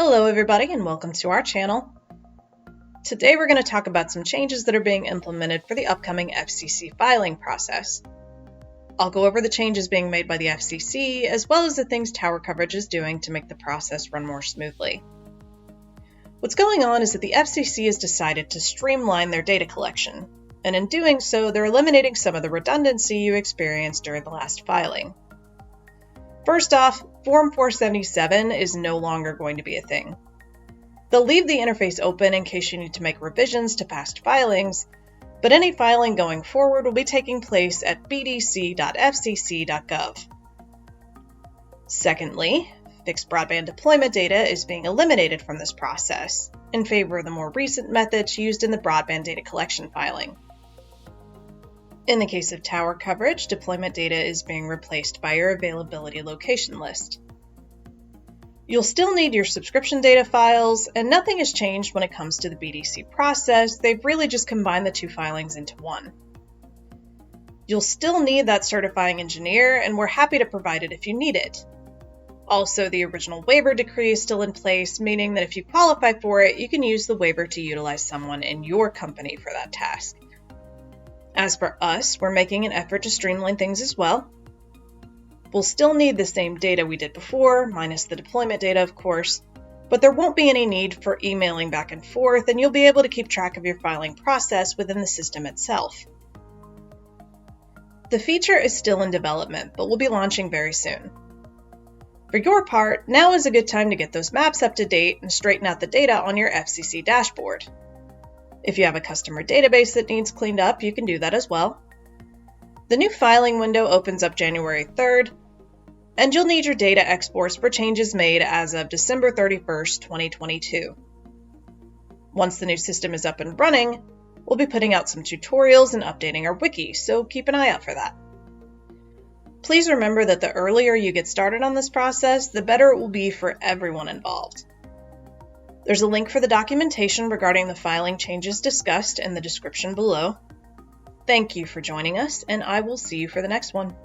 Hello everybody and welcome to our channel. Today we're going to talk about some changes that are being implemented for the upcoming FCC filing process. I'll go over the changes being made by the FCC as well as the things Tower Coverage is doing to make the process run more smoothly. What's going on is that the FCC has decided to streamline their data collection, and in doing so they're eliminating some of the redundancy you experienced during the last filing. First off, Form 477 is no longer going to be a thing. They'll leave the interface open in case you need to make revisions to past filings, but any filing going forward will be taking place at bdc.fcc.gov. Secondly, fixed broadband deployment data is being eliminated from this process in favor of the more recent methods used in the broadband data collection filing. In the case of tower coverage, deployment data is being replaced by your availability location list. You'll still need your subscription data files, and nothing has changed when it comes to the BDC process. They've really just combined the two filings into one. You'll still need that certifying engineer, and we're happy to provide it if you need it. Also, the original waiver decree is still in place, meaning that if you qualify for it, you can use the waiver to utilize someone in your company for that task. As for us, we're making an effort to streamline things as well. We'll still need the same data we did before, minus the deployment data, of course, but there won't be any need for emailing back and forth, and you'll be able to keep track of your filing process within the system itself. The feature is still in development, but we'll be launching very soon. For your part, now is a good time to get those maps up to date and straighten out the data on your FCC dashboard. If you have a customer database that needs cleaned up, you can do that as well. The new filing window opens up January 3rd, and you'll need your data exports for changes made as of December 31st, 2022. Once the new system is up and running, we'll be putting out some tutorials and updating our wiki, so keep an eye out for that. Please remember that the earlier you get started on this process, the better it will be for everyone involved. There's a link for the documentation regarding the filing changes discussed in the description below. Thank you for joining us, and I will see you for the next one.